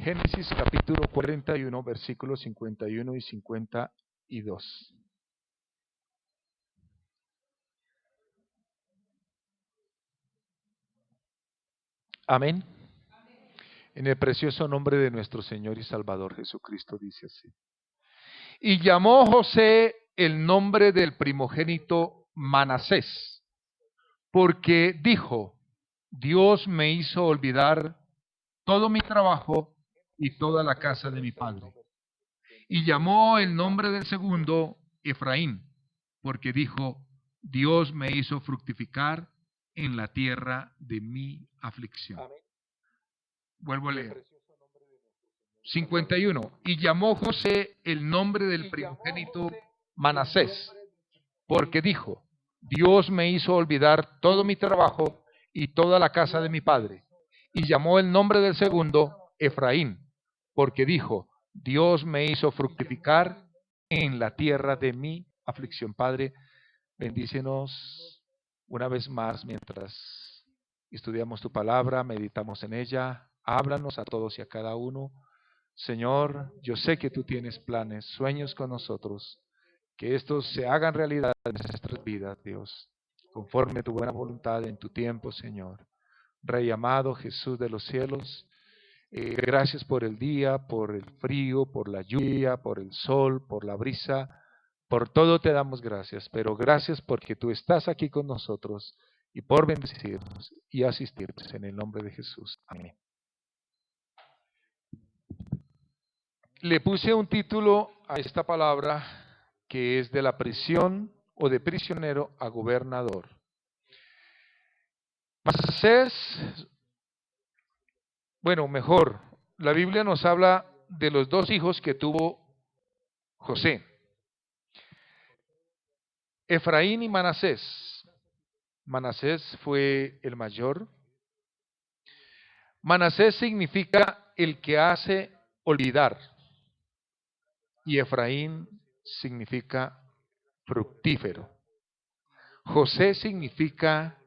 Génesis capítulo 41, versículos 51 y 52. Amén. En el precioso nombre de nuestro Señor y Salvador Jesucristo dice así. Y llamó José el nombre del primogénito Manasés, porque dijo, Dios me hizo olvidar todo mi trabajo y toda la casa de mi padre. Y llamó el nombre del segundo Efraín, porque dijo, Dios me hizo fructificar en la tierra de mi aflicción. Vuelvo a leer. 51. Y llamó José el nombre del primogénito Manasés, porque dijo, Dios me hizo olvidar todo mi trabajo y toda la casa de mi padre. Y llamó el nombre del segundo Efraín, porque dijo, Dios me hizo fructificar en la tierra de mi aflicción. Padre, bendícenos una vez más mientras estudiamos tu palabra, meditamos en ella. Háblanos a todos y a cada uno. Señor, yo sé que tú tienes planes, sueños con nosotros, que estos se hagan realidad en nuestras vidas, Dios, conforme a tu buena voluntad en tu tiempo, Señor. Rey amado, Jesús de los cielos, gracias por el día, por el frío, por la lluvia, por el sol, por la brisa, por todo te damos gracias, pero gracias porque tú estás aquí con nosotros y por bendecirnos y asistirnos en el nombre de Jesús. Amén. Le puse un título a esta palabra que es de la prisión o de prisionero a gobernador. Manasés, bueno, mejor, la Biblia nos habla de los dos hijos que tuvo José, Efraín y Manasés. Manasés fue el mayor. Manasés significa el que hace olvidar y Efraín significa fructífero. José significa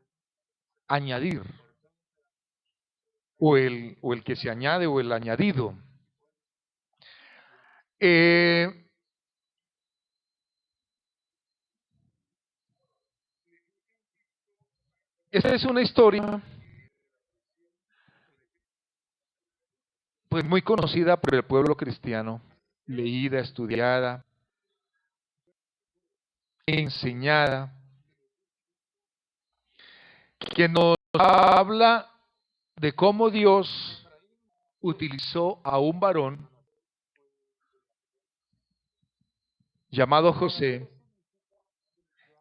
añadir, o el que se añade, o el añadido. Esta es una historia pues muy conocida por el pueblo cristiano, leída, estudiada, enseñada, que nos habla de cómo Dios utilizó a un varón llamado José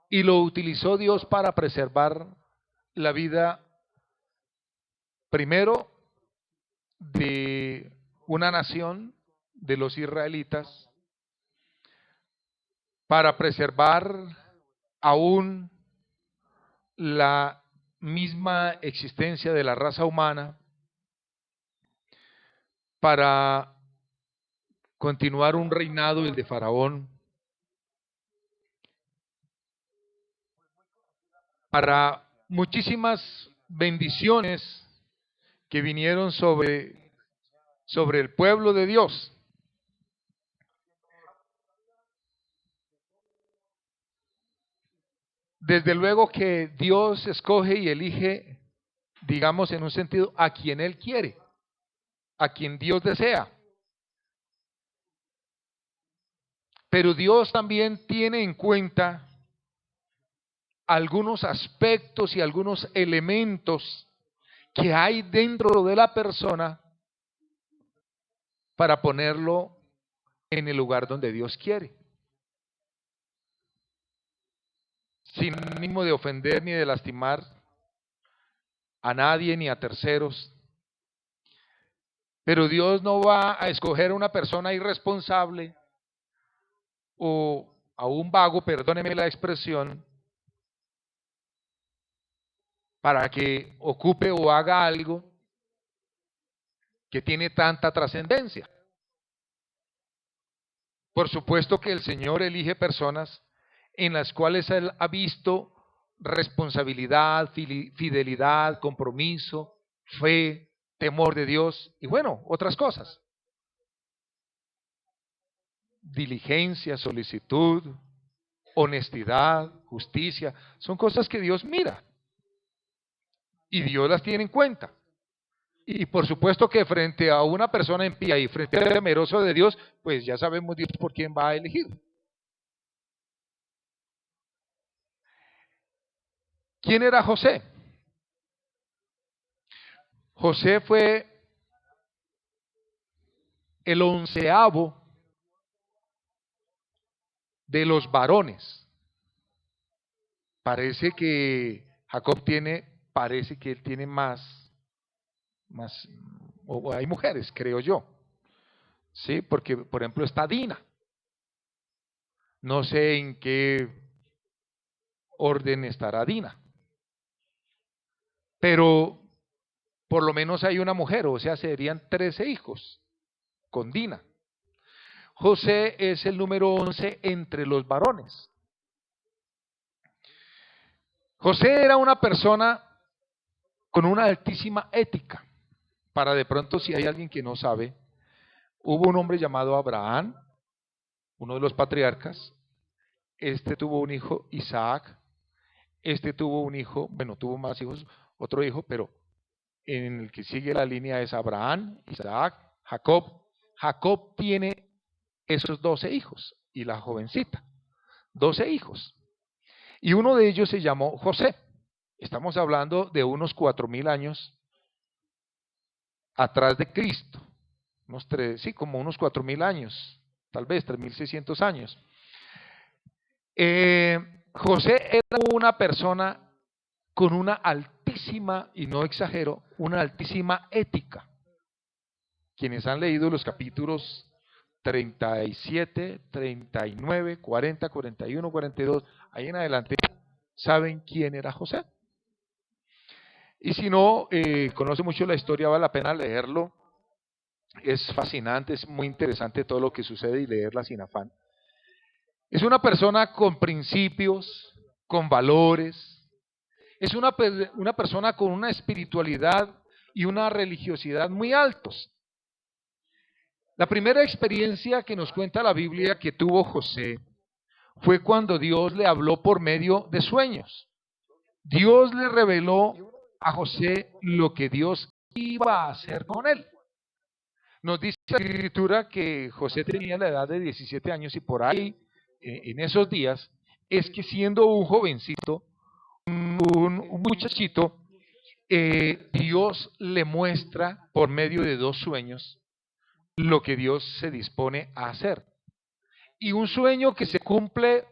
y lo utilizó Dios para preservar la vida primero de una nación, de los israelitas, para preservar aún la misma existencia de la raza humana, para continuar un reinado, el de Faraón, para muchísimas bendiciones que vinieron sobre el pueblo de Dios. Desde luego que Dios escoge y elige, digamos en un sentido, a quien Él quiere, a quien Dios desea. Pero Dios también tiene en cuenta algunos aspectos y algunos elementos que hay dentro de la persona para ponerlo en el lugar donde Dios quiere. Sin ánimo de ofender ni de lastimar a nadie ni a terceros. Pero Dios no va a escoger a una persona irresponsable o a un vago, perdóneme la expresión, para que ocupe o haga algo que tiene tanta trascendencia. Por supuesto que el Señor elige personas en las cuales Él ha visto responsabilidad, fidelidad, compromiso, fe, temor de Dios y bueno, otras cosas. diligencia, solicitud, honestidad, justicia, son cosas que Dios mira y Dios las tiene en cuenta. Y por supuesto que frente a una persona impía y frente al temeroso de Dios, pues ya sabemos Dios por quién va a elegir. ¿Quién era José? José fue el 11º de los varones. Parece que Jacob parece que él tiene más, o hay mujeres, creo yo. Sí, porque por ejemplo está Dina. No sé en qué orden estará Dina. Pero por lo menos hay una mujer, o sea, serían 13 hijos con Dina. José es el número 11 entre los varones. José era una persona con una altísima ética. Para de pronto, si hay alguien que no sabe, hubo un hombre llamado Abraham, uno de los patriarcas. Este tuvo un hijo, Isaac. Este tuvo un hijo, bueno, tuvo más hijos, otro hijo, pero en el que sigue la línea es Abraham, Isaac, Jacob. Jacob tiene esos 12 hijos y la jovencita, 12 hijos. Y uno de ellos se llamó José. Estamos hablando de unos 4000 años atrás de Cristo. Como unos 4000 años, tal vez 3600 años. José era una persona con una altísima, y no exagero, una altísima ética. Quienes han leído los capítulos 37, 39, 40, 41, 42, ahí en adelante, saben quién era José. Y si no conoce mucho la historia, vale la pena leerlo. Es fascinante, es muy interesante todo lo que sucede y leerla sin afán. Es una persona con principios, con valores. Es una persona con una espiritualidad y una religiosidad muy altos. La primera experiencia que nos cuenta la Biblia que tuvo José fue cuando Dios le habló por medio de sueños. Dios le reveló a José lo que Dios iba a hacer con él. Nos dice la escritura que José tenía la edad de 17 años y por ahí, en esos días, es que siendo un jovencito, un muchachito, Dios le muestra por medio de 2 sueños lo que Dios se dispone a hacer. Y un sueño que se cumple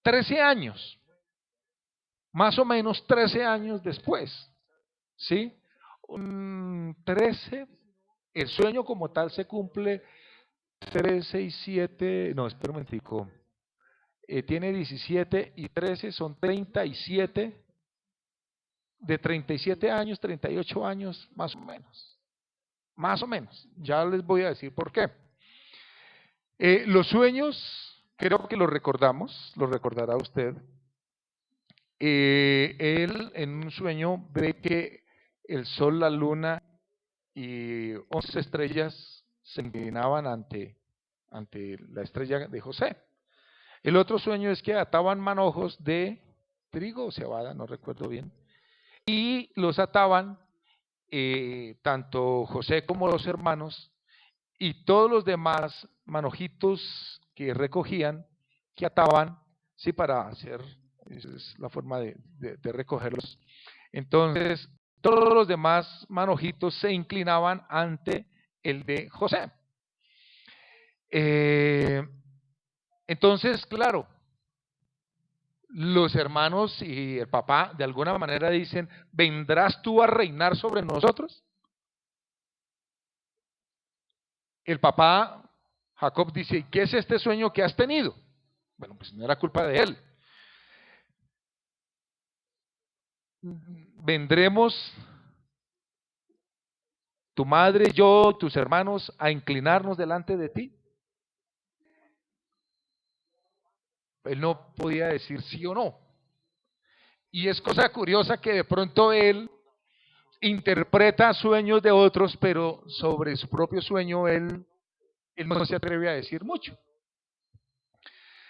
13 años, más o menos 13 años después, ¿sí? 13, el sueño como tal se cumple 13 y 7, no, espera un momentico, tiene 17 y 13, son 37, de 37 años, 38 años, más o menos, ya les voy a decir por qué. Los sueños, creo que los recordamos, los recordará usted. Él en un sueño ve que el sol, la luna y 11 estrellas se inclinaban ante la estrella de José. El otro sueño es que ataban manojos de trigo o cebada, no recuerdo bien, y los ataban tanto José como los hermanos y todos los demás manojitos que recogían, que ataban, sí, para hacer, esa es la forma de recogerlos. Entonces, todos los demás manojitos se inclinaban ante el de José. Entonces, claro, los hermanos y el papá de alguna manera dicen, ¿vendrás tú a reinar sobre nosotros? El papá, Jacob, dice, ¿qué es este sueño que has tenido? Bueno, pues no era culpa de él. Vendremos tu madre, yo, tus hermanos a inclinarnos delante de ti. Él no podía decir sí o no. Y es cosa curiosa que de pronto él interpreta sueños de otros, pero sobre su propio sueño él él no se atreve a decir mucho.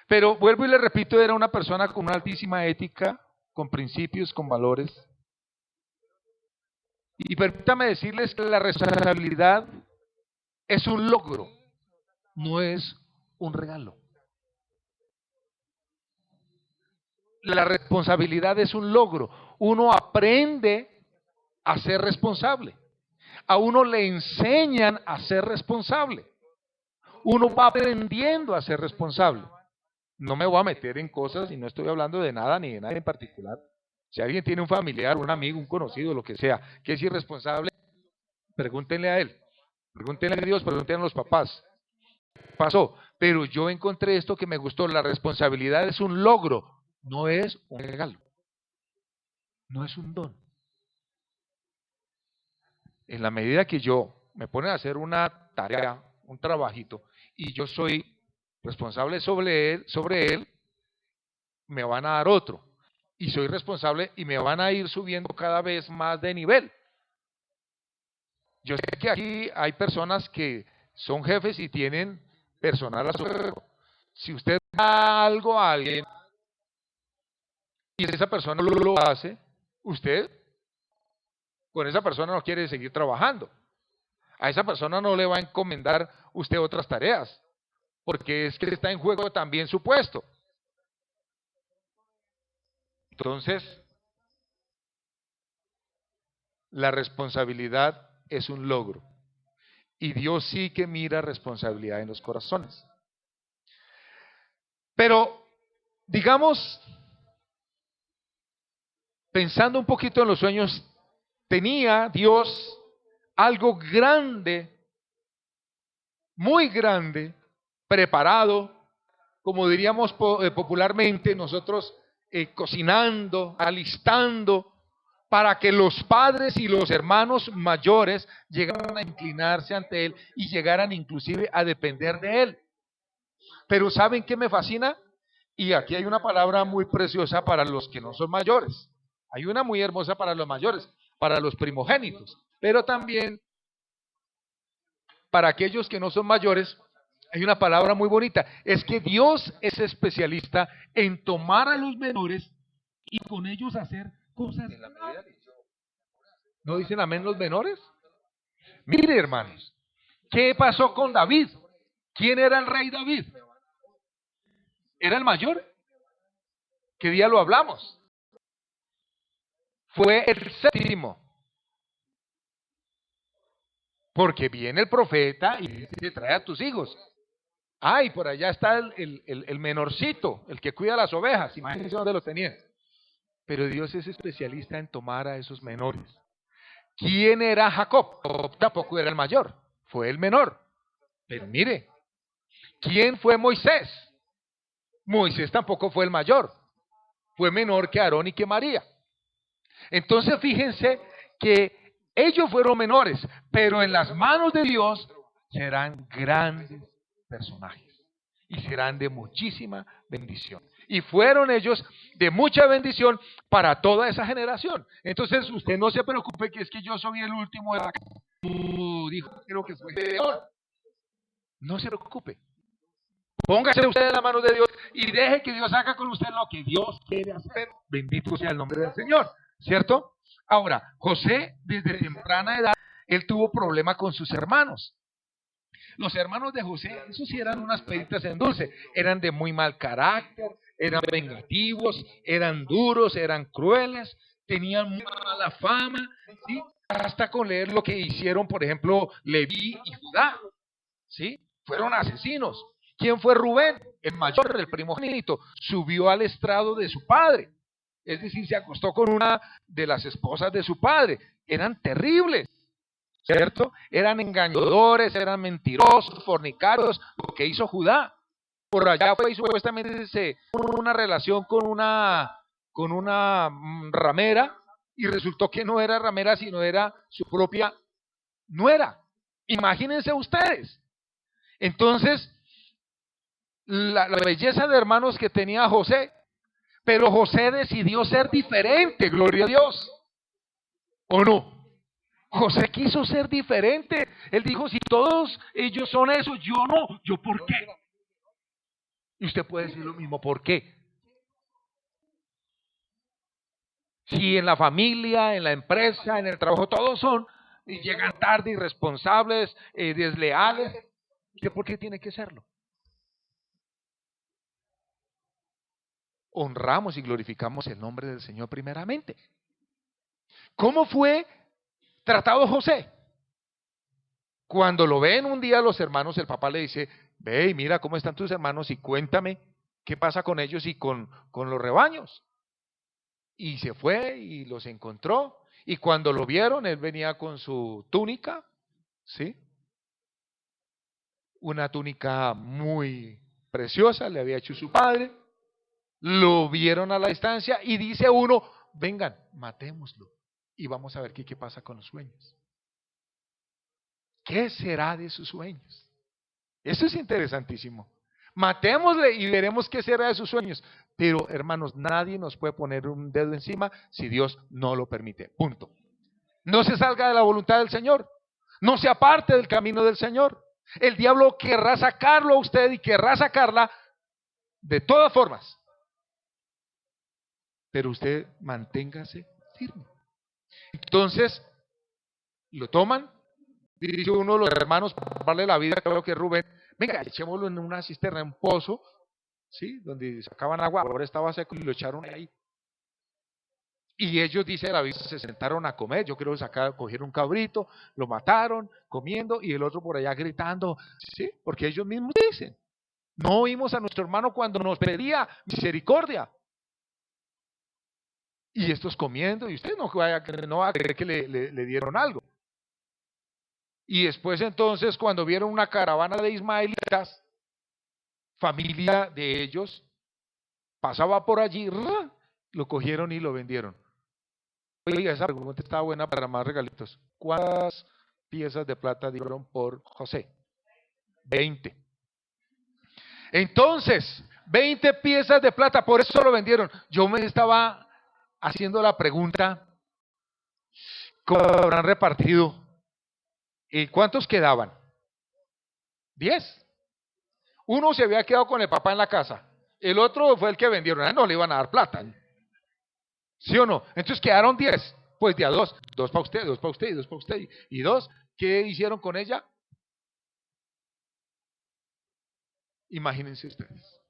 Pero vuelvo y le repito, era una persona con una altísima ética, con principios, con valores. Y permítame decirles que la responsabilidad es un logro, no es un regalo. La responsabilidad es un logro. Uno aprende a ser responsable. A uno le enseñan a ser responsable. Uno va aprendiendo a ser responsable. No me voy a meter en cosas y no estoy hablando de nada ni de nada en particular. Si alguien tiene un familiar, un amigo, un conocido, lo que sea, que es irresponsable, pregúntenle a él. Pregúntenle a Dios, pregúntenle a los papás. Pasó, pero yo encontré esto que me gustó. La responsabilidad es un logro, no es un regalo, no es un don. En la medida que yo me ponen a hacer una tarea, un trabajito, y yo soy responsable sobre él, me van a dar otro. Y soy responsable y me van a ir subiendo cada vez más de nivel. Yo sé que aquí hay personas que son jefes y tienen personal a su cargo. Si usted da algo a alguien y esa persona lo hace, usted con esa persona no quiere seguir trabajando. A esa persona no le va a encomendar usted otras tareas, porque es que está en juego también su puesto. Entonces, la responsabilidad es un logro. Y Dios sí que mira responsabilidad en los corazones. Pero, digamos, pensando un poquito en los sueños, tenía Dios algo grande, muy grande, preparado, como diríamos popularmente nosotros, cocinando, alistando, para que los padres y los hermanos mayores llegaran a inclinarse ante él y llegaran inclusive a depender de él. Pero ¿saben qué me fascina? Y aquí hay una palabra muy preciosa para los que no son mayores. Hay una muy hermosa para los mayores, para los primogénitos. Pero también para aquellos que no son mayores, hay una palabra muy bonita. Es que Dios es especialista en tomar a los menores y con ellos hacer cosas. ¿No dicen amén los menores? Mire, hermanos, ¿qué pasó con David? ¿Quién era el rey David? ¿Era el mayor? ¿Qué día lo hablamos? Fue el séptimo. Porque viene el profeta y te trae a tus hijos. Ah, y por allá está el menorcito, el que cuida las ovejas. Imagínense dónde lo tenían. Pero Dios es especialista en tomar a esos menores. ¿Quién era Jacob? Jacob tampoco era el mayor, fue el menor. Pero mire, ¿quién fue Moisés? Moisés tampoco fue el mayor, fue menor que Aarón y que María. Entonces fíjense que ellos fueron menores, pero en las manos de Dios serán grandes personajes y serán de muchísima bendición. Y fueron ellos de mucha bendición para toda esa generación. Entonces usted no se preocupe que es que yo soy el último de la casa. Dijo, creo que fue Gedeón. No se preocupe. Póngase usted en la mano de Dios y deje que Dios haga con usted lo que Dios quiere hacer. Bendito sea el nombre del Señor, ¿cierto? Ahora, José, desde temprana edad, él tuvo problema con sus hermanos. Los hermanos de José, esos sí eran unas peritas en dulce, eran de muy mal carácter, eran vengativos, eran duros, eran crueles, tenían muy mala fama, ¿sí? Hasta con leer lo que hicieron, por ejemplo, Leví y Judá, ¿sí? Fueron asesinos. ¿Quién fue Rubén? El mayor, el primogénito, subió al estrado de su padre, es decir, se acostó con una de las esposas de su padre, eran terribles. ¿Cierto? Eran engañadores, eran mentirosos, fornicarios, lo que hizo Judá. Por allá fue y supuestamente una relación con una ramera y resultó que no era ramera, sino era su propia nuera. Imagínense ustedes. Entonces, la belleza de hermanos que tenía José, pero José decidió ser diferente, gloria a Dios. ¿O no? José quiso ser diferente. Él dijo, si todos ellos son eso, yo no, ¿yo por qué? Y usted puede decir lo mismo, ¿por qué? Si en la familia, en la empresa, en el trabajo, todos son, y llegan tarde, irresponsables, desleales, ¿usted por qué tiene que serlo? Honramos y glorificamos el nombre del Señor primeramente. ¿Cómo fue tratado José? Cuando lo ven un día los hermanos, el papá le dice, ve y mira cómo están tus hermanos y cuéntame qué pasa con ellos y con los rebaños. Y se fue y los encontró. Y cuando lo vieron, él venía con su túnica, ¿sí? Una túnica muy preciosa, le había hecho su padre. Lo vieron a la distancia y dice uno, vengan, matémoslo. Y vamos a ver qué pasa con los sueños. ¿Qué será de sus sueños? Eso es interesantísimo. Matémosle y veremos qué será de sus sueños. Pero, hermanos, nadie nos puede poner un dedo encima si Dios no lo permite. Punto. No se salga de la voluntad del Señor. No se aparte del camino del Señor. El diablo querrá sacarlo a usted y querrá sacarla de todas formas. Pero usted manténgase firme. Entonces, lo toman. Dice uno de los hermanos, para darle la vida, creo que Rubén, venga, echémoslo en una cisterna, en un pozo, ¿sí? Donde sacaban agua, ahora estaba seco y lo echaron ahí. Y ellos, dice la Biblia, se sentaron a comer. Yo creo que cogieron un cabrito, lo mataron, comiendo, y el otro por allá gritando, ¿sí? Porque ellos mismos dicen, no oímos a nuestro hermano cuando nos pedía misericordia. Y estos comiendo, y usted no va a creer que le dieron algo. Y después entonces, cuando vieron una caravana de ismaelitas, familia de ellos, pasaba por allí, lo cogieron y lo vendieron. Oiga, esa pregunta está buena para más regalitos. ¿Cuántas piezas de plata dieron por José? 20. Entonces, 20 piezas de plata, por eso lo vendieron. Yo me estaba haciendo la pregunta, ¿cómo habrán repartido? ¿Y cuántos quedaban? 10. Uno se había quedado con el papá en la casa. El otro fue el que vendieron. No le iban a dar plata. ¿Sí o no? Entonces quedaron 10. Pues de a dos. Dos para usted, dos para usted y dos para usted. Y dos, ¿qué hicieron con ella? Imagínense ustedes.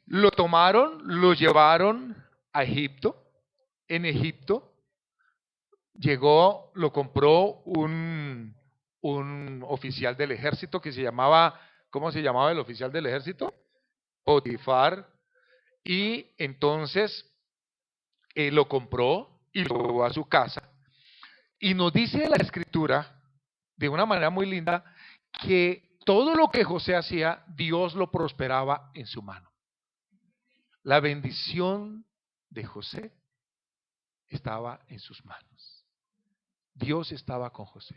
Lo tomaron, lo llevaron a Egipto. En Egipto llegó, lo compró un oficial del ejército que se llamaba, ¿cómo se llamaba el oficial del ejército? Potifar. Y entonces lo compró y lo llevó a su casa. Y nos dice la escritura, de una manera muy linda, que todo lo que José hacía, Dios lo prosperaba en su mano. La bendición de José estaba en sus manos. Dios estaba con José.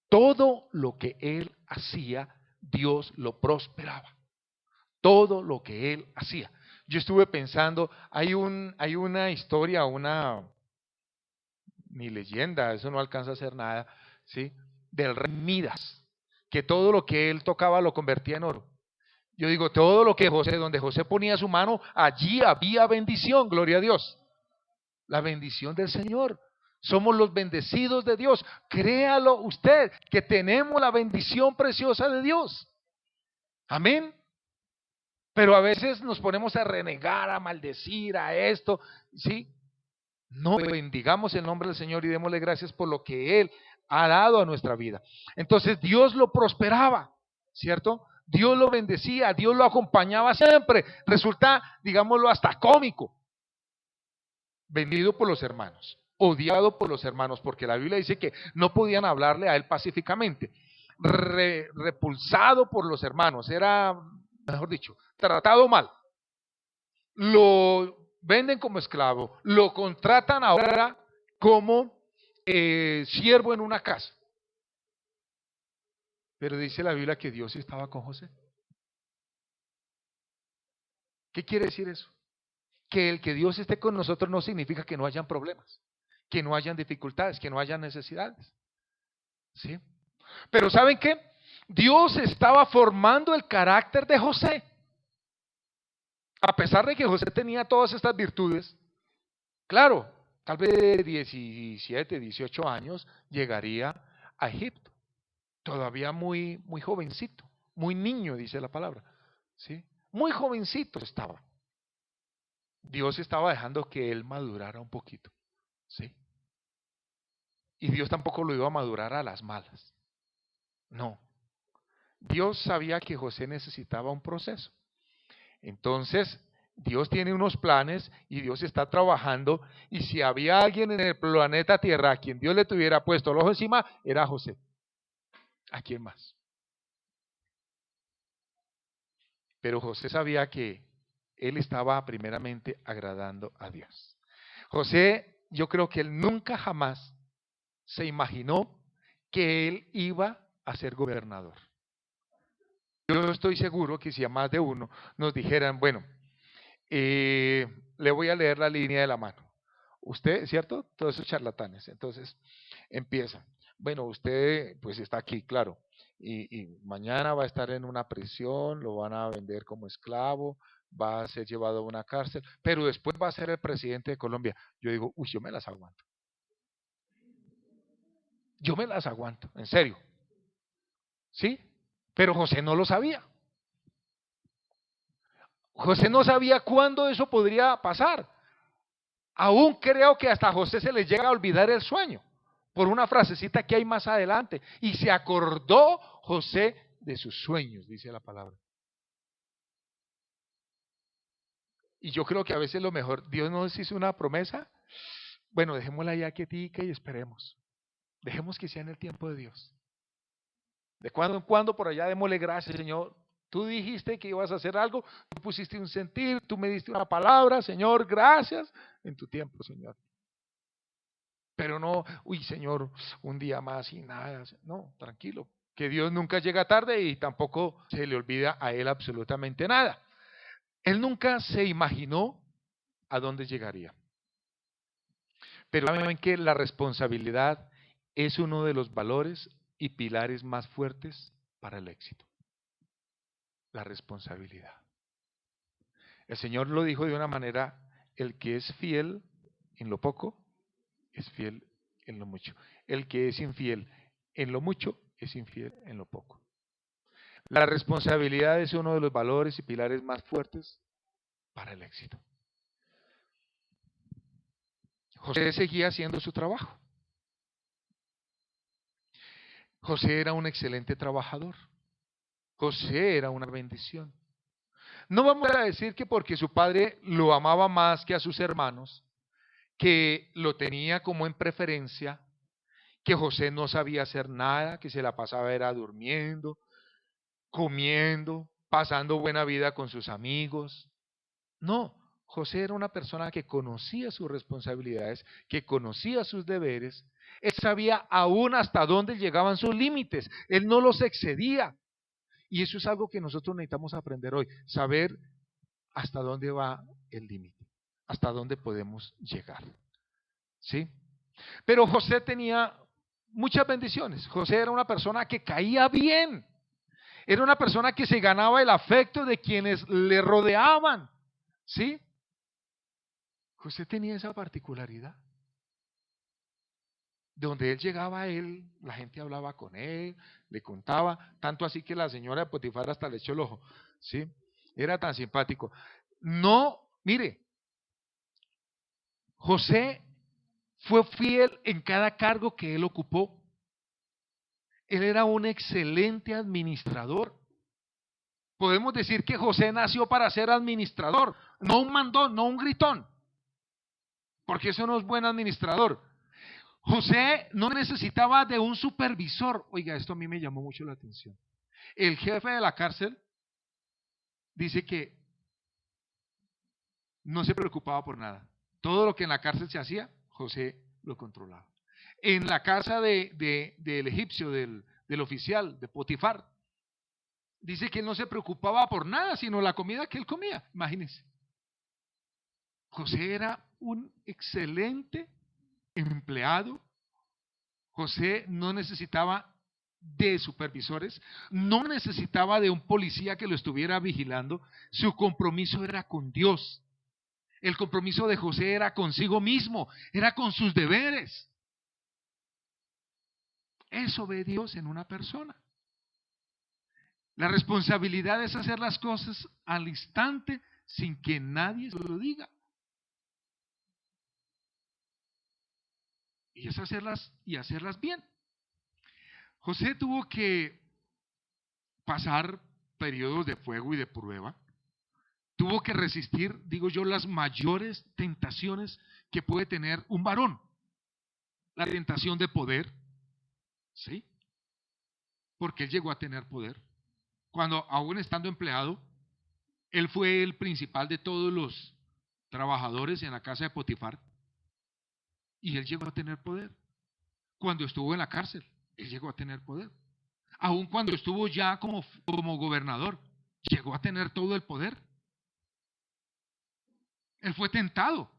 Todo lo que él hacía, Dios lo prosperaba. Todo lo que él hacía. Yo estuve pensando, hay una historia, ni leyenda, eso no alcanza a ser nada, ¿sí? Del rey Midas, que todo lo que él tocaba lo convertía en oro. Yo digo, todo lo que donde José ponía su mano, allí había bendición, gloria a Dios. La bendición del Señor. Somos los bendecidos de Dios. Créalo usted, que tenemos la bendición preciosa de Dios. Amén. Pero a veces nos ponemos a renegar, a maldecir, a esto, ¿sí? No, bendigamos el nombre del Señor y démosle gracias por lo que Él ha dado a nuestra vida. Entonces Dios lo prosperaba, ¿cierto? Dios lo bendecía, Dios lo acompañaba siempre. Resulta, digámoslo, hasta cómico. Vendido por los hermanos, odiado por los hermanos, porque la Biblia dice que no podían hablarle a él pacíficamente. Repulsado por los hermanos, era, mejor dicho, tratado mal. Lo venden como esclavo, lo contratan ahora como siervo en una casa. Pero dice la Biblia que Dios estaba con José. ¿Qué quiere decir eso? Que el que Dios esté con nosotros no significa que no hayan problemas. que no hayan dificultades, que no hayan necesidades. ¿Sí? Pero ¿saben qué? Dios estaba formando el carácter de José. A pesar de que José tenía todas estas virtudes, claro, tal vez de 17, 18 años llegaría a Egipto. Todavía muy jovencito, muy niño, dice la palabra. ¿Sí? Muy jovencito estaba. Dios estaba dejando que él madurara un poquito. ¿Sí? Y Dios tampoco lo iba a madurar a las malas. No. Dios sabía que José necesitaba un proceso. Entonces, Dios tiene unos planes y Dios está trabajando. Y si había alguien en el planeta Tierra a quien Dios le tuviera puesto el ojo encima, era José. ¿A quién más? Pero José sabía que él estaba primeramente agradando a Dios. José, yo creo que él nunca jamás se imaginó que él iba a ser gobernador. Yo estoy seguro que si a más de uno nos dijeran, bueno, le voy a leer la línea de la mano. Usted, ¿cierto? Todos esos charlatanes. Entonces, empieza. Bueno, usted pues está aquí, claro. Y mañana va a estar en una prisión, lo van a vender como esclavo, va a ser llevado a una cárcel, pero después va a ser el presidente de Colombia. Yo digo, uy, yo me las aguanto. Yo me las aguanto, en serio. ¿Sí? Pero José no lo sabía. José no sabía cuándo eso podría pasar. Aún creo que hasta a José se le llega a olvidar el sueño por una frasecita que hay más adelante. Y se acordó José de sus sueños, dice la palabra. Y yo creo que a veces lo mejor, Dios nos hizo una promesa. Bueno, dejémosla ya quietica y esperemos. Dejemos que sea en el tiempo de Dios. De cuando en cuando por allá démosle gracias, Señor. Tú dijiste que ibas a hacer algo, tú pusiste un sentir, tú me diste una palabra, Señor, gracias en tu tiempo, Señor. Pero no, uy, Señor, un día más y nada. No, tranquilo, que Dios nunca llega tarde y tampoco se le olvida a Él absolutamente nada. Él nunca se imaginó a dónde llegaría. Pero saben que la responsabilidad es uno de los valores y pilares más fuertes para el éxito. La responsabilidad. El Señor lo dijo de una manera, el que es fiel en lo poco, es fiel en lo mucho. El que es infiel en lo mucho, es infiel en lo poco. La responsabilidad es uno de los valores y pilares más fuertes para el éxito. José seguía haciendo su trabajo. José era un excelente trabajador. José era una bendición. No vamos a decir que porque su padre lo amaba más que a sus hermanos, que lo tenía como en preferencia, que José no sabía hacer nada, que se la pasaba era durmiendo, comiendo, pasando buena vida con sus amigos. No, José era una persona que conocía sus responsabilidades, que conocía sus deberes. Él sabía aún hasta dónde llegaban sus límites. Él no los excedía. Y eso es algo que nosotros necesitamos aprender hoy, saber hasta dónde va el límite, hasta dónde podemos llegar. ¿Sí? Pero José tenía muchas bendiciones. José era una persona que caía bien. Era una persona que se ganaba el afecto de quienes le rodeaban. ¿Sí? José tenía esa particularidad. De donde él llegaba, la gente hablaba con él, le contaba, tanto así que la señora de Potifar hasta le echó el ojo. ¿Sí? Era tan simpático. No, mire, José fue fiel en cada cargo que él ocupó. Él era un excelente administrador. Podemos decir que José nació para ser administrador, no un mandón, no un gritón, porque eso no es buen administrador. José no necesitaba de un supervisor. Oiga, esto a mí me llamó mucho la atención. El jefe de la cárcel dice que no se preocupaba por nada. Todo lo que en la cárcel se hacía, José lo controlaba. En la casa del egipcio, del oficial, de Potifar, dice que él no se preocupaba por nada, sino la comida que él comía. Imagínense. José era un excelente empleado. José no necesitaba de supervisores, no necesitaba de un policía que lo estuviera vigilando. Su compromiso era con Dios. El compromiso de José era consigo mismo, era con sus deberes. Eso ve Dios en una persona. La responsabilidad es hacer las cosas al instante sin que nadie se lo diga. Y es hacerlas bien. José tuvo que pasar periodos de fuego y de prueba. Tuvo que resistir, digo yo, las mayores tentaciones que puede tener un varón. La tentación de poder, ¿sí? Porque él llegó a tener poder. Cuando aún estando empleado, él fue el principal de todos los trabajadores en la casa de Potifar. Y él llegó a tener poder. Cuando estuvo en la cárcel, él llegó a tener poder. Aún cuando estuvo ya como gobernador, llegó a tener todo el poder. Él fue tentado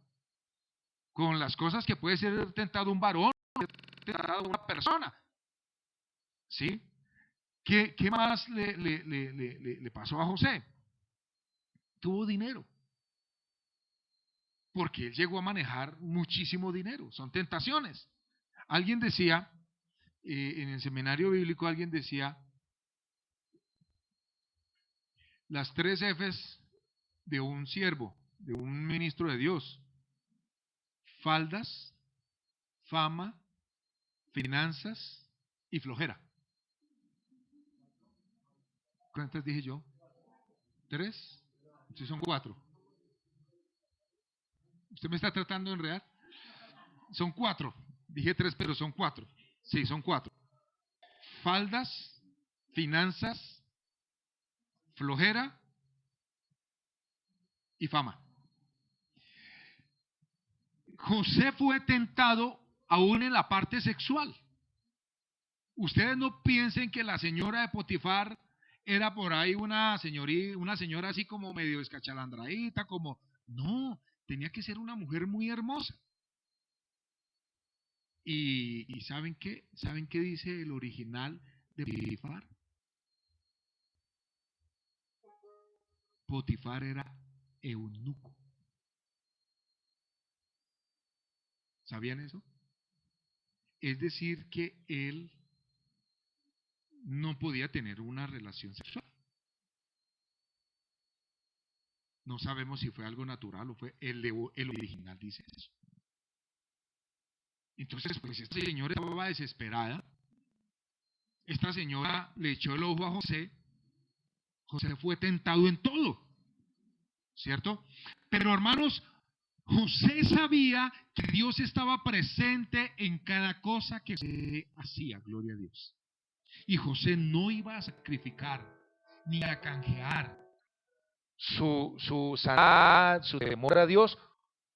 con las cosas que puede ser tentado un varón, tentado una persona. ¿Sí? ¿Qué más le pasó a José? Tuvo dinero. Porque él llegó a manejar muchísimo dinero. Son tentaciones. Alguien decía, en el seminario bíblico alguien decía, las 3 Fs de un siervo, de un ministro de Dios: faldas, fama, finanzas y flojera. ¿Cuántas dije yo? 3. Entonces son 4. ¿Usted me está tratando de enredar? Son 4. Dije 3, pero son 4. Sí, son 4. Faldas, finanzas, flojera y fama. José fue tentado aún en la parte sexual. Ustedes no piensen que la señora de Potifar era por ahí una señora así como medio escachalandradita, como... No, tenía que ser una mujer muy hermosa. ¿Y saben qué? ¿Saben qué dice el original de Potifar? Potifar era eunuco. ¿Sabían eso? Es decir, que él no podía tener una relación sexual. No sabemos si fue algo natural o fue el original dice eso. Entonces, pues esta señora estaba desesperada. Esta señora le echó el ojo a José. José fue tentado en todo, ¿cierto? Pero hermanos, José sabía que Dios estaba presente en cada cosa que se hacía, gloria a Dios. Y José no iba a sacrificar ni a canjear su sanidad, su temor a Dios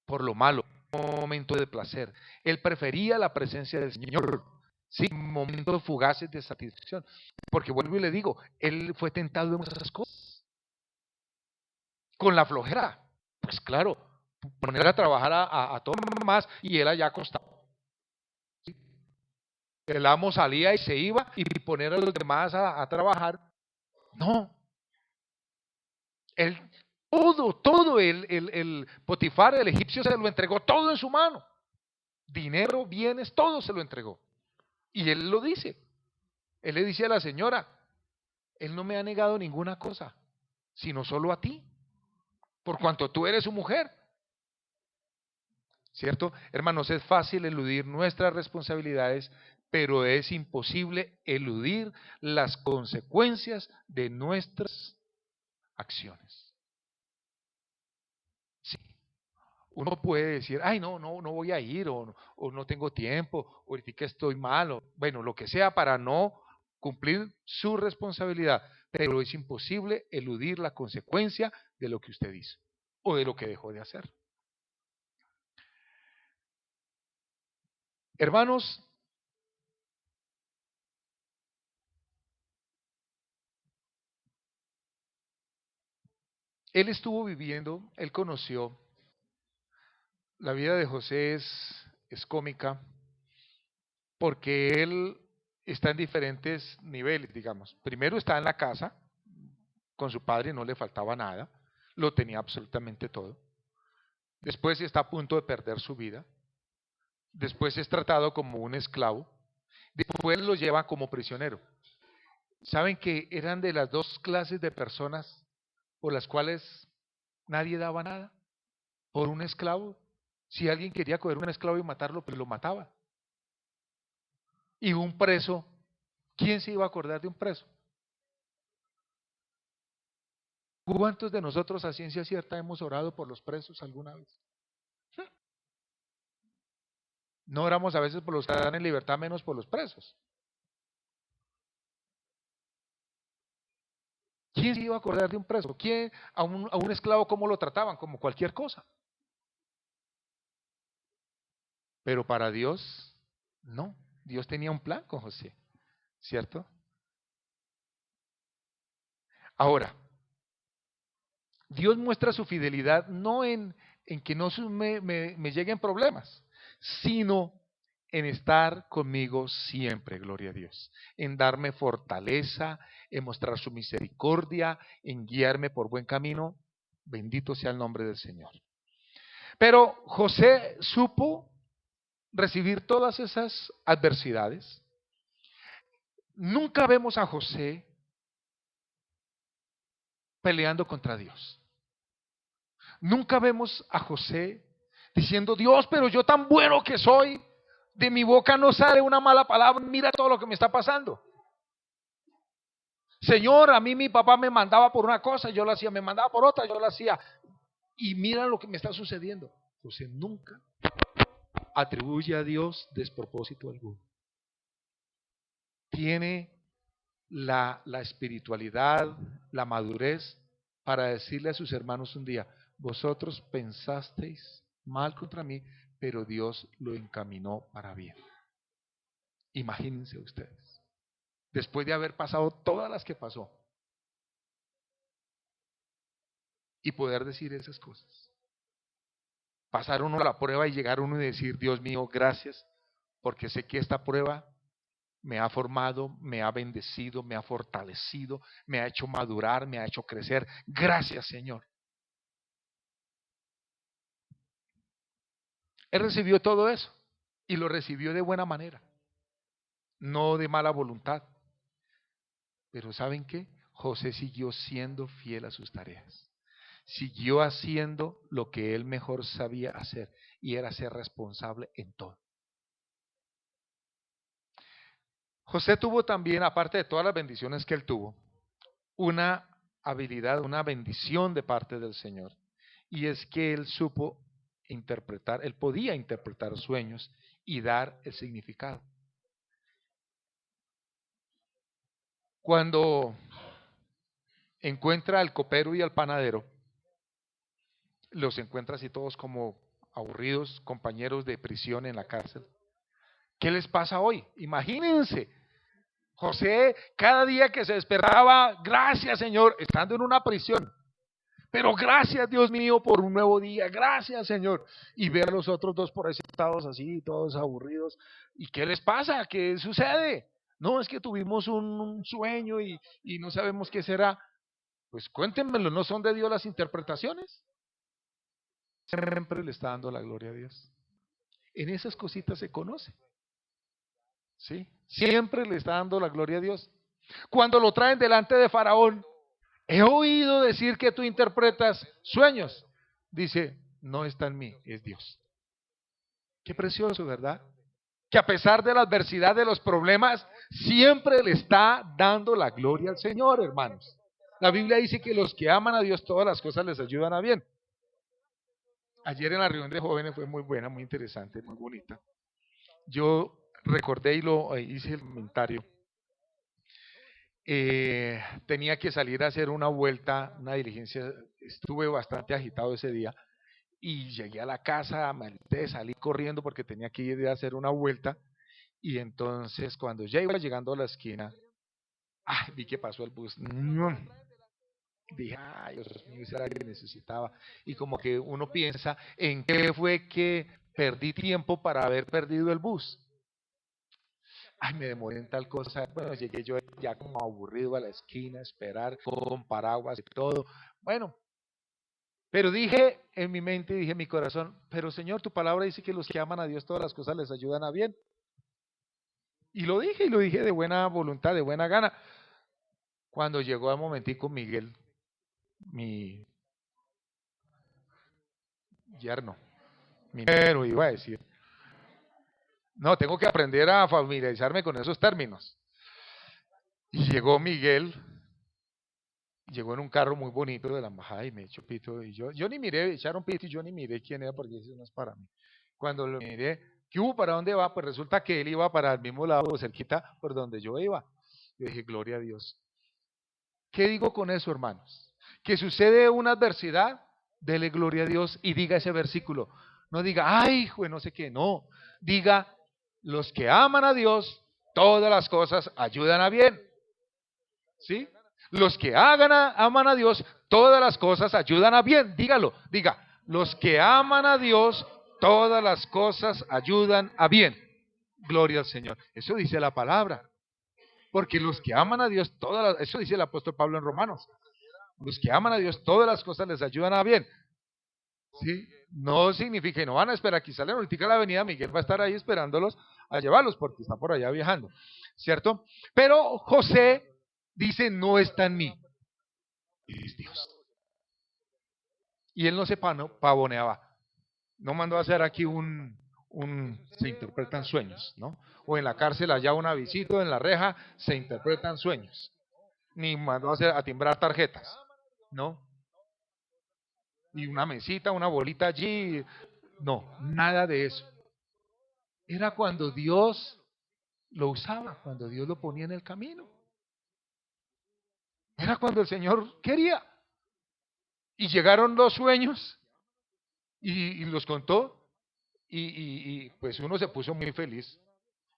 por lo malo, un momento de placer. Él prefería la presencia del Señor, sí, momentos fugaces de satisfacción. Porque vuelvo y le digo, él fue tentado en esas cosas. Con la flojera, pues claro, poner a trabajar a todo más y él allá acostado. El amo salía y se iba y poner a los demás a trabajar. No, él, todo el Potifar, el egipcio, se lo entregó todo en su mano. Dinero, bienes, todo se lo entregó. Y él lo dice. Él le dice a la señora, él no me ha negado ninguna cosa, sino solo a ti, por cuanto tú eres su mujer. ¿Cierto? Hermanos, es fácil eludir nuestras responsabilidades, pero es imposible eludir las consecuencias de nuestras acciones. Sí. Uno puede decir, ay, no voy a ir, o no tengo tiempo, o ahorita estoy mal, o bueno, lo que sea para no cumplir su responsabilidad, pero es imposible eludir la consecuencia de lo que usted hizo o de lo que dejó de hacer. Hermanos, él estuvo viviendo, él conoció, la vida de José es es cómica porque él está en diferentes niveles, digamos. Primero está en la casa, con su padre no le faltaba nada, lo tenía absolutamente todo. Después está a punto de perder su vida. Después es tratado como un esclavo. Después lo llevan como prisionero. ¿Saben que eran de las dos clases de personas por las cuales nadie daba nada? Por un esclavo. Si alguien quería coger un esclavo y matarlo, pues lo mataba. Y un preso, ¿quién se iba a acordar de un preso? ¿Cuántos de nosotros a ciencia cierta hemos orado por los presos alguna vez? No oramos a veces por los que están en libertad, menos por los presos. ¿Quién se iba a acordar de un preso? ¿Quién a un esclavo cómo lo trataban? Como cualquier cosa. Pero para Dios, no. Dios tenía un plan con José, ¿cierto? Ahora, Dios muestra su fidelidad no en que no me lleguen problemas, sino en estar conmigo siempre, gloria a Dios, en darme fortaleza, en mostrar su misericordia, en guiarme por buen camino. Bendito sea el nombre del Señor. Pero José supo recibir todas esas adversidades. Nunca vemos a José peleando contra Dios. Nunca vemos a José diciendo, Dios, pero yo tan bueno que soy, de mi boca no sale una mala palabra, mira todo lo que me está pasando. Señor, a mí mi papá me mandaba por una cosa, yo lo hacía, me mandaba por otra, yo lo hacía. Y mira lo que me está sucediendo. José nunca atribuye a Dios despropósito alguno. Tiene la espiritualidad, la madurez para decirle a sus hermanos un día, vosotros pensasteis mal contra mí, pero Dios lo encaminó para bien. Imagínense ustedes, después de haber pasado todas las que pasó y poder decir esas cosas. Pasar uno la prueba y llegar uno y decir, Dios mío, gracias, porque sé que esta prueba me ha formado, me ha bendecido, me ha fortalecido, me ha hecho madurar, me ha hecho crecer. Gracias, Señor. Él recibió todo eso y lo recibió de buena manera, no de mala voluntad. Pero ¿saben qué? José siguió siendo fiel a sus tareas. Siguió haciendo lo que él mejor sabía hacer y era ser responsable en todo. José tuvo también, aparte de todas las bendiciones que él tuvo, una habilidad, una bendición de parte del Señor. Y es que él supo interpretar, él podía interpretar sueños y dar el significado. Cuando encuentra al copero y al panadero, los encuentra así todos como aburridos, compañeros de prisión en la cárcel. ¿Qué les pasa hoy? Imagínense, José cada día que se despertaba, gracias Señor, estando en una prisión. Pero gracias Dios mío por un nuevo día, gracias Señor. Y ver a los otros dos por ahí sentados así, todos aburridos. ¿Y qué les pasa? ¿Qué sucede? No, es que tuvimos un sueño y no sabemos qué será. Pues cuéntenmelo, ¿no son de Dios las interpretaciones? Siempre le está dando la gloria a Dios. En esas cositas se conoce. ¿Sí? Siempre le está dando la gloria a Dios. Cuando lo traen delante de Faraón, he oído decir que tú interpretas sueños. Dice, no está en mí, es Dios. Qué precioso, ¿verdad? Que a pesar de la adversidad, de los problemas, siempre le está dando la gloria al Señor, hermanos. La Biblia dice que los que aman a Dios, todas las cosas les ayudan a bien. Ayer en la reunión de jóvenes fue muy buena, muy interesante, muy bonita. Yo recordé y lo hice el comentario. Tenía que salir a hacer una vuelta, una diligencia. Estuve bastante agitado ese día y llegué a la casa, me alisté, salí corriendo porque tenía que ir a hacer una vuelta. Y entonces cuando ya iba llegando a la esquina, vi que pasó el bus. Dije, ay, Dios mío, ese era que necesitaba. Y como que uno piensa en qué fue que perdí tiempo para haber perdido el bus. Ay, me demoré en tal cosa. Bueno, llegué yo ya como aburrido a la esquina, a esperar con paraguas y todo. Bueno, pero dije en mi mente, dije en mi corazón, pero Señor, tu palabra dice que los que aman a Dios todas las cosas les ayudan a bien. Y lo dije de buena voluntad, de buena gana. Cuando llegó al momentico Miguel, mi yerno, mi número iba a decir. No, tengo que aprender a familiarizarme con esos términos. Y llegó Miguel, llegó en un carro muy bonito de la embajada y me echó pito. Y yo ni miré, echaron pito y yo ni miré quién era porque eso no es para mí. Cuando lo miré, ¿qué hubo? ¿Para dónde va? Pues resulta que él iba para el mismo lado, cerquita por donde yo iba. Yo dije, gloria a Dios. ¿Qué digo con eso, hermanos? Que sucede una adversidad, dele gloria a Dios y diga ese versículo. No diga, ay, hijo, no sé qué, no. Diga, los que aman a Dios, todas las cosas ayudan a bien. ¿Sí? Los que aman a Dios, todas las cosas ayudan a bien. Dígalo, diga, los que aman a Dios, todas las cosas ayudan a bien. Gloria al Señor. Eso dice la palabra. Porque los que aman a Dios, eso dice el apóstol Pablo en Romanos. Los que aman a Dios, todas las cosas les ayudan a bien. ¿Sí? No significa, y no van a esperar, aquí salen ahorita a la avenida, Miguel va a estar ahí esperándolos a llevarlos porque está por allá viajando, ¿cierto? Pero José dice, no está en mí, es Dios. Y él no se pavoneaba, no mandó a hacer aquí se interpretan sueños, ¿no? O en la cárcel allá una visita, en la reja se interpretan sueños. Ni mandó a timbrar tarjetas, ¿no? Y una mesita, una bolita allí, no, nada de eso. Era cuando Dios lo usaba, cuando Dios lo ponía en el camino. Era cuando el Señor quería. Y llegaron los sueños y los contó y pues uno se puso muy feliz.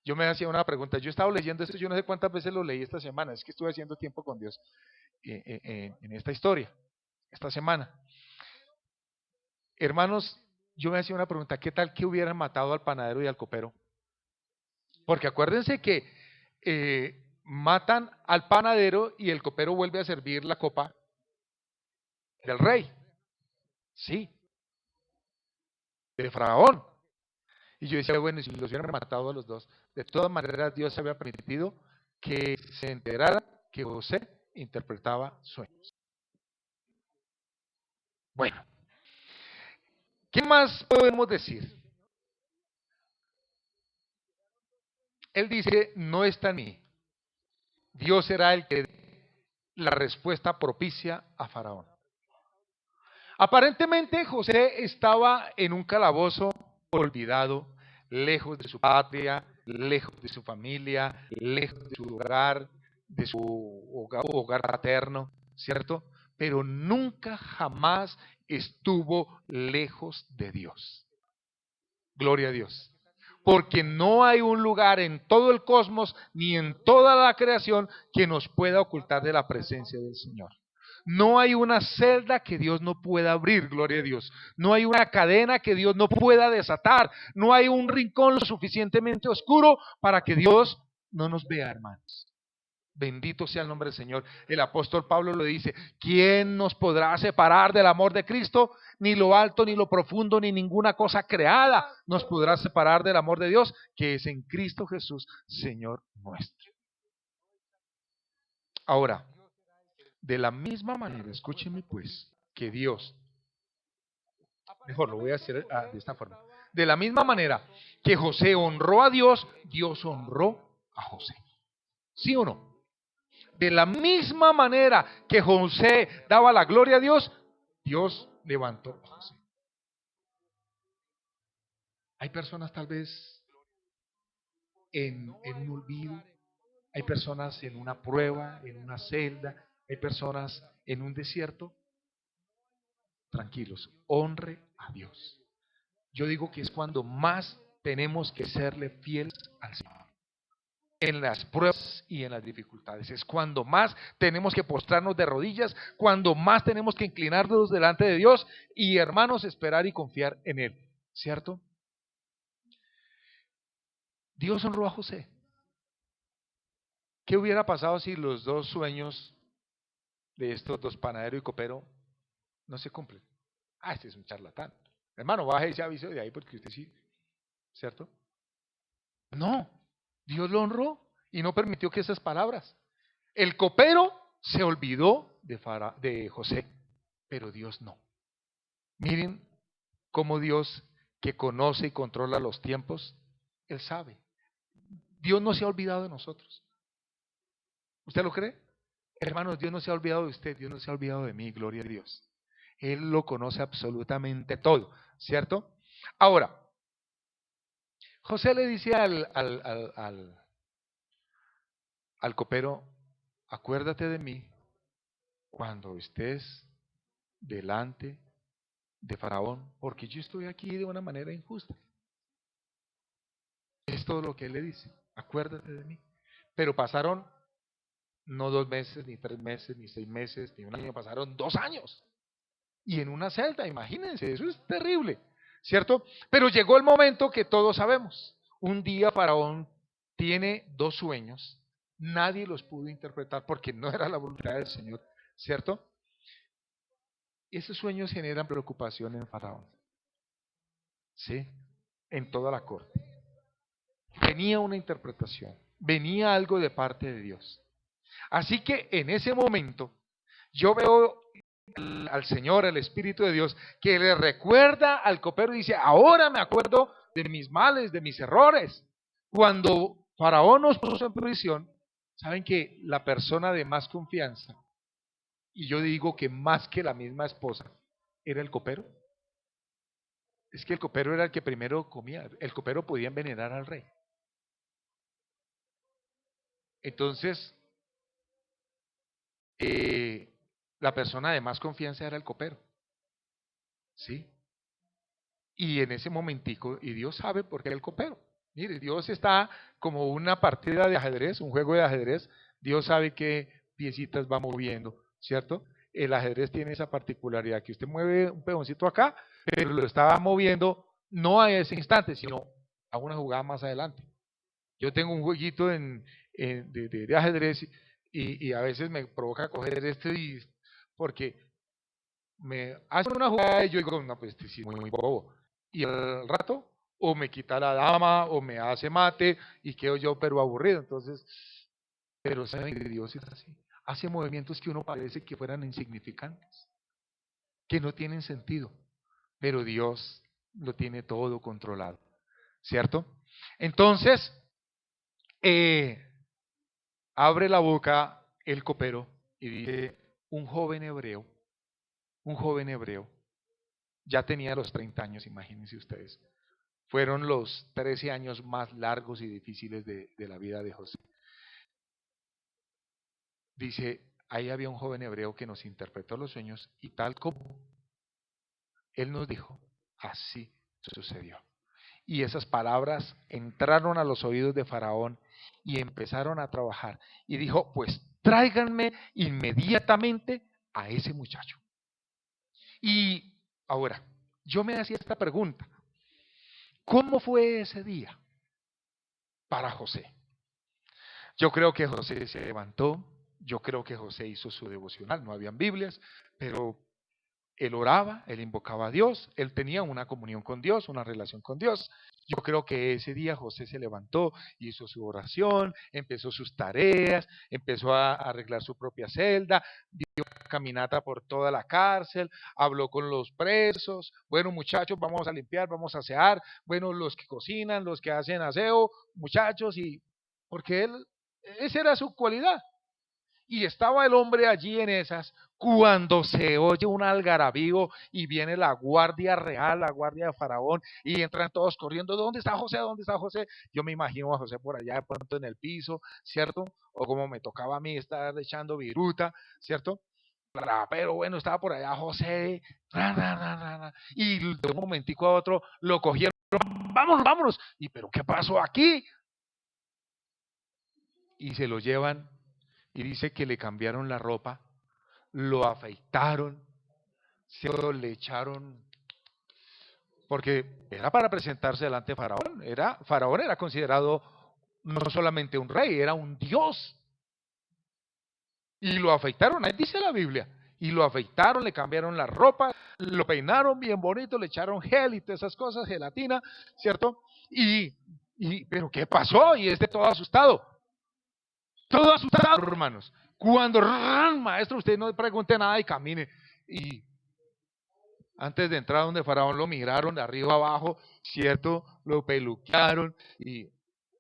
Yo me hacía una pregunta, yo estaba leyendo esto, yo no sé cuántas veces lo leí esta semana, es que estuve haciendo tiempo con Dios en esta historia, esta semana. Hermanos, yo me hacía una pregunta, ¿qué tal que hubieran matado al panadero y al copero? Porque acuérdense que matan al panadero y el copero vuelve a servir la copa del rey. Sí, de Faraón. Y yo decía, bueno, y si los hubieran matado a los dos, de todas maneras Dios había permitido que se enterara que José interpretaba sueños. Bueno, ¿qué más podemos decir? Él dice, no está en mí. Dios será el que dé la respuesta propicia a Faraón. Aparentemente José estaba en un calabozo olvidado, lejos de su patria, lejos de su familia, lejos de su hogar, de su hogar paterno, ¿cierto? Pero nunca jamás estuvo lejos de Dios. Gloria a Dios. Porque no hay un lugar en todo el cosmos ni en toda la creación que nos pueda ocultar de la presencia del Señor. No hay una celda que Dios no pueda abrir, gloria a Dios. No hay una cadena que Dios no pueda desatar. No hay un rincón lo suficientemente oscuro para que Dios no nos vea, hermanos. Bendito sea el nombre del Señor. El apóstol Pablo lo dice, ¿quién nos podrá separar del amor de Cristo? Ni lo alto, ni lo profundo, ni ninguna cosa creada nos podrá separar del amor de Dios, que es en Cristo Jesús, Señor nuestro. Ahora, de la misma manera, escúcheme pues, que Dios, mejor lo voy a hacer de esta forma, de la misma manera que José honró a Dios, Dios honró a José. ¿Sí o no? De la misma manera que José daba la gloria a Dios, Dios levantó a José. Hay personas tal vez en un olvido, hay personas en una prueba, en una celda, hay personas en un desierto. Tranquilos, honre a Dios. Yo digo que es cuando más tenemos que serle fieles al Señor. En las pruebas y en las dificultades. Es cuando más tenemos que postrarnos de rodillas, cuando más tenemos que inclinarnos delante de Dios y, hermanos, esperar y confiar en Él. ¿Cierto? Dios honró a José. ¿Qué hubiera pasado si los dos sueños de estos dos, panadero y copero, no se cumplen? Ah, este es un charlatán. Hermano, baje ese aviso de ahí porque usted sí, ¿cierto? No, Dios lo honró y no permitió que esas palabras. El copero se olvidó de José, pero Dios no. Miren cómo Dios, que conoce y controla los tiempos, Él sabe. Dios no se ha olvidado de nosotros. ¿Usted lo cree? Hermanos, Dios no se ha olvidado de usted, Dios no se ha olvidado de mí, gloria a Dios. Él lo conoce absolutamente todo, ¿cierto? Ahora, José le dice al copero, acuérdate de mí cuando estés delante de Faraón, porque yo estoy aquí de una manera injusta. Es todo lo que él le dice, acuérdate de mí. Pero pasaron no 2 meses, ni 3 meses, ni 6 meses, ni un año, pasaron 2 años. Y en una celda, imagínense, eso es terrible, ¿cierto? Pero llegó el momento que todos sabemos. Un día Faraón tiene 2 sueños, nadie los pudo interpretar porque no era la voluntad del Señor, ¿cierto? Esos sueños generan preocupación en Faraón, ¿sí? En toda la corte. Venía una interpretación, venía algo de parte de Dios. Así que en ese momento yo veo al Señor, el Espíritu de Dios, que le recuerda al copero y dice, ahora me acuerdo de mis males, de mis errores. Cuando Faraón nos puso en prisión, saben que la persona de más confianza, y yo digo que más que la misma esposa, era el copero. Es que el copero era el que primero comía, el copero podía envenenar al rey. Entonces, la persona de más confianza era el copero, ¿sí? Y en ese momentico, y Dios sabe por qué era el copero. Mire, Dios está como una partida de ajedrez, un juego de ajedrez. Dios sabe qué piecitas va moviendo, ¿cierto? El ajedrez tiene esa particularidad que usted mueve un peoncito acá, pero lo está moviendo no a ese instante, sino a una jugada más adelante. Yo tengo un jueguito de ajedrez y a veces me provoca coger porque me hace una jugada y yo digo, no, pues este sí es muy bobo. Y al rato, o me quita la dama, o me hace mate, y quedo yo pero aburrido. Entonces, pero saben que Dios es así. Hace movimientos que uno parece que fueran insignificantes, que no tienen sentido, pero Dios lo tiene todo controlado, ¿cierto? Entonces, eh, abre la boca el copero y dice, un joven hebreo, un joven hebreo, ya tenía los 30 años, imagínense ustedes. Fueron los 13 años más largos y difíciles de la vida de José. Dice, ahí había un joven hebreo que nos interpretó los sueños y tal como él nos dijo, así sucedió. Y esas palabras entraron a los oídos de Faraón y empezaron a trabajar. Y dijo, pues tráiganme inmediatamente a ese muchacho. Y ahora, yo me hacía esta pregunta, ¿cómo fue ese día para José? Yo creo que José se levantó, yo creo que José hizo su devocional, no habían Biblias, pero él oraba, él invocaba a Dios, él tenía una comunión con Dios, una relación con Dios. Yo creo que ese día José se levantó, hizo su oración, empezó sus tareas, empezó a arreglar su propia celda, dio una caminata por toda la cárcel, habló con los presos, bueno muchachos, vamos a limpiar, vamos a asear, bueno los que cocinan, los que hacen aseo, muchachos, y porque él, esa era su cualidad. Y estaba el hombre allí en esas, cuando se oye un algarabío y viene la guardia real, la guardia de Faraón, y entran todos corriendo, ¿dónde está José? ¿Dónde está José? Yo me imagino a José por allá de pronto en el piso, ¿cierto? O como me tocaba a mí estar echando viruta, ¿cierto? Pero bueno, estaba por allá José, y de un momentico a otro lo cogieron, vámonos, vámonos, y pero ¿qué pasó aquí? Y se lo llevan y dice que le cambiaron la ropa, lo afeitaron, le echaron porque era para presentarse delante de Faraón. Faraón era considerado no solamente un rey, era un dios. Y lo afeitaron, ahí dice la Biblia. Y lo afeitaron, le cambiaron la ropa, lo peinaron bien bonito, le echaron gel y todas esas cosas, gelatina, ¿cierto? Pero ¿qué pasó? Y todo asustado. Todo asustado, hermanos. Cuando, maestro, usted no pregunte nada y camine. Y antes de entrar donde Faraón lo miraron de arriba abajo, ¿cierto? Lo peluquearon y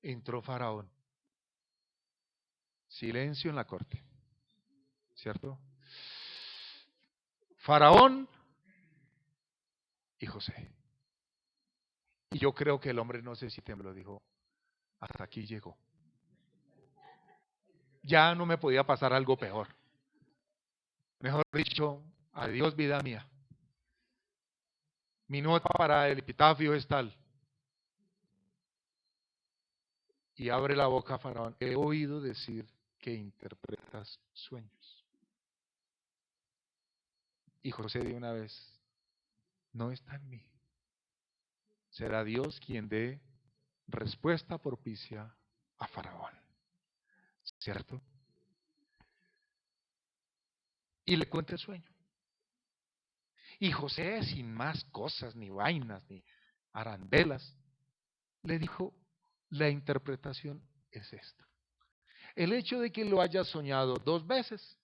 entró Faraón. Silencio en la corte, ¿cierto? Faraón y José. Y yo creo que el hombre, no sé si tembló, dijo, hasta aquí llegó. Ya no me podía pasar algo peor. Mejor dicho, adiós vida mía. Mi nota para el epitafio es tal. Y abre la boca Faraón. He oído decir que interpretas sueños. Y José de una vez, no está en mí. Será Dios quien dé respuesta propicia a Faraón. ¿Cierto? Y le cuenta el sueño. Y José, sin más cosas, ni vainas, ni arandelas, le dijo, la interpretación es esta. El hecho de que lo haya soñado 2 veces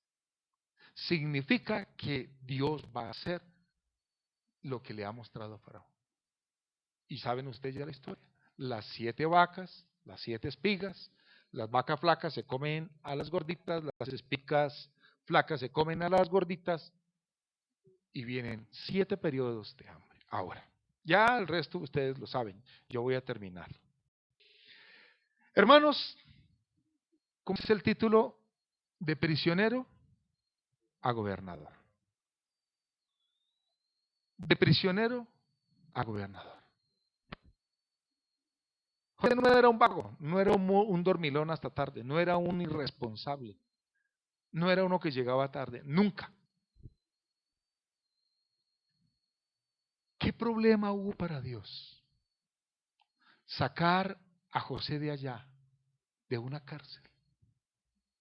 significa que Dios va a hacer lo que le ha mostrado a Faraón. Y saben ustedes ya la historia. Las 7 vacas, las 7 espigas, las vacas flacas se comen a las gorditas, las espigas flacas se comen a las gorditas y vienen 7 periodos de hambre. Ahora, ya el resto ustedes lo saben, yo voy a terminar. Hermanos, ¿cómo es el título? De prisionero a gobernador. De prisionero a gobernador. José no era un vago, no era un dormilón hasta tarde, no era un irresponsable, no era uno que llegaba tarde, nunca. ¿Qué problema hubo para Dios? Sacar a José de allá, de una cárcel.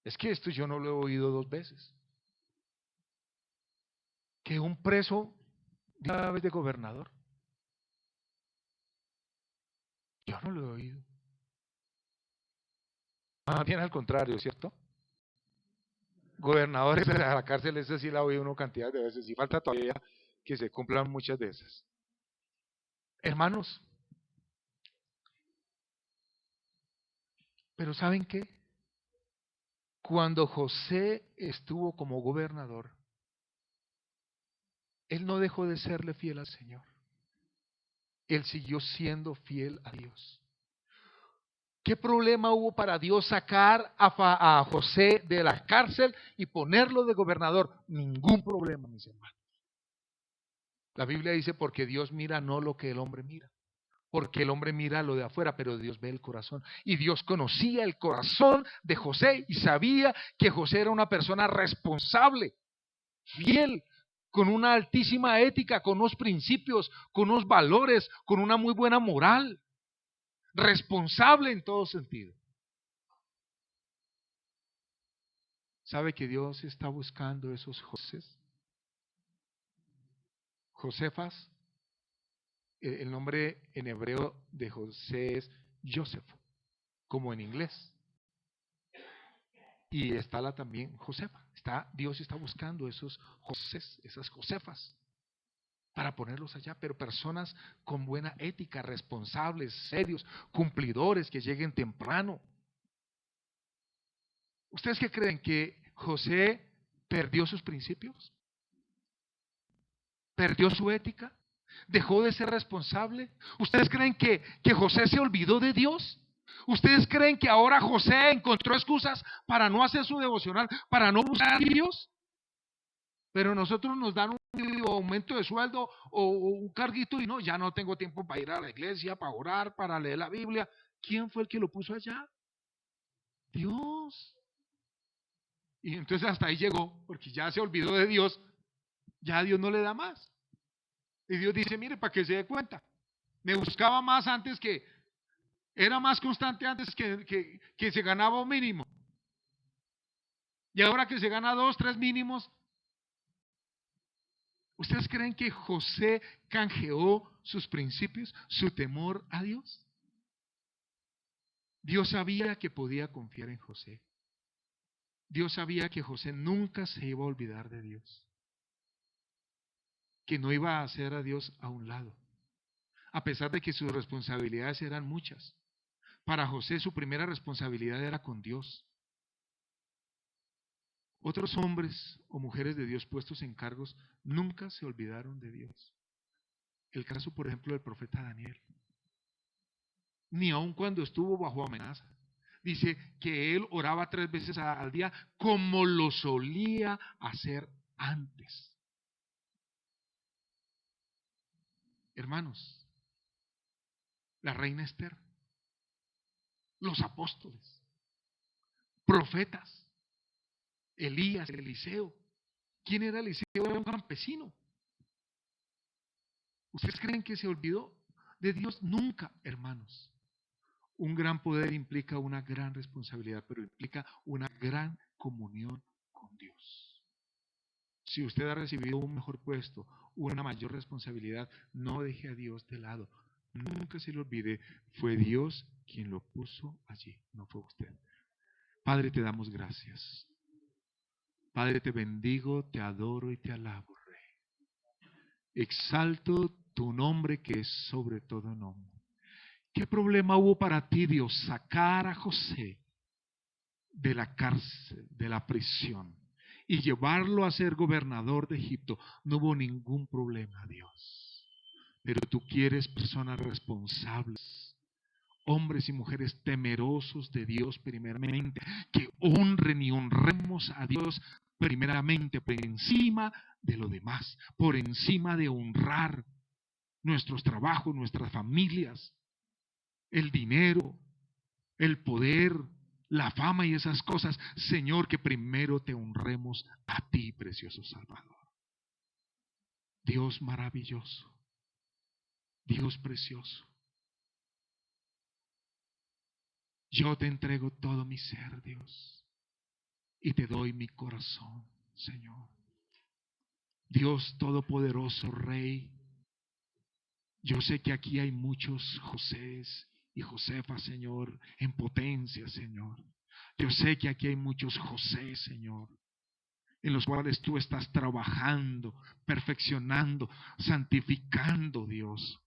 Es que esto yo no lo he oído 2 veces. Que un preso de una vez de gobernador. Yo no lo he oído. Más bien al contrario, ¿cierto? Gobernadores de la cárcel, ese sí la oí uno cantidad de veces, y falta todavía que se cumplan muchas de esas. Hermanos, pero ¿saben qué? Cuando José estuvo como gobernador, él no dejó de serle fiel al Señor. Él siguió siendo fiel a Dios. ¿Qué problema hubo para Dios sacar a José de la cárcel y ponerlo de gobernador? Ningún problema, mis hermanos. La Biblia dice, porque Dios mira no lo que el hombre mira. Porque el hombre mira lo de afuera, pero Dios ve el corazón. Y Dios conocía el corazón de José y sabía que José era una persona responsable, fiel, con una altísima ética, con unos principios, con unos valores, con una muy buena moral. Responsable en todo sentido. ¿Sabe que Dios está buscando esos Josés? Josefas. El nombre en hebreo de José es Joseph, como en inglés. Y está la también Josefa. Dios está buscando esos Josés, esas Josefas, para ponerlos allá, pero personas con buena ética, responsables, serios, cumplidores, que lleguen temprano. ¿Ustedes qué creen? ¿Que José perdió sus principios? ¿Perdió su ética? ¿Dejó de ser responsable? ¿Ustedes creen que José se olvidó de Dios? ¿Ustedes creen que ahora José encontró excusas para no hacer su devocional, para no buscar a Dios? Pero nosotros nos dan un aumento de sueldo o un carguito y no, ya no tengo tiempo para ir a la iglesia, para orar, para leer la Biblia. ¿Quién fue el que lo puso allá? Dios. Y entonces hasta ahí llegó, porque ya se olvidó de Dios, ya Dios no le da más. Y Dios dice, mire, para que se dé cuenta, Me buscaba más antes era más constante antes que se ganaba un mínimo. Y ahora que se gana 2, 3 mínimos, ¿ustedes creen que José canjeó sus principios, su temor a Dios? Dios sabía que podía confiar en José. Dios sabía que José nunca se iba a olvidar de Dios, que no iba a hacer a Dios a un lado, a pesar de que sus responsabilidades eran muchas. Para José su primera responsabilidad era con Dios. Otros hombres o mujeres de Dios puestos en cargos nunca se olvidaron de Dios. El caso, por ejemplo, del profeta Daniel. Ni aun cuando estuvo bajo amenaza. Dice que él oraba 3 veces al día como lo solía hacer antes. Hermanos, la reina Esther, los apóstoles, profetas, Elías, Eliseo. ¿Quién era Eliseo? Era un campesino. ¿Ustedes creen que se olvidó de Dios? Nunca, hermanos. Un gran poder implica una gran responsabilidad, pero implica una gran comunión con Dios. Si usted ha recibido un mejor puesto, una mayor responsabilidad, no deje a Dios de lado. Nunca se le olvide, fue Dios quien lo puso allí, no fue usted. Padre, te damos gracias. Padre, te bendigo, te adoro y te alabo, Rey. Exalto tu nombre que es sobre todo nombre. ¿Qué problema hubo para ti, Dios, sacar a José de la cárcel, de la prisión, y llevarlo a ser gobernador de Egipto? No hubo ningún problema, Dios. Pero tú quieres personas responsables, hombres y mujeres temerosos de Dios primeramente, que honren y honremos a Dios primeramente por encima de lo demás, por encima de honrar nuestros trabajos, nuestras familias, el dinero, el poder, la fama y esas cosas. Señor, que primero te honremos a ti, precioso Salvador. Dios maravilloso, Dios precioso. Yo te entrego todo mi ser, Dios, y te doy mi corazón, Señor. Dios todopoderoso, Rey. Yo sé que aquí hay muchos Josés y Josefas, Señor, en potencia, Señor. Yo sé que aquí hay muchos José, Señor, en los cuales tú estás trabajando, perfeccionando, santificando, Dios.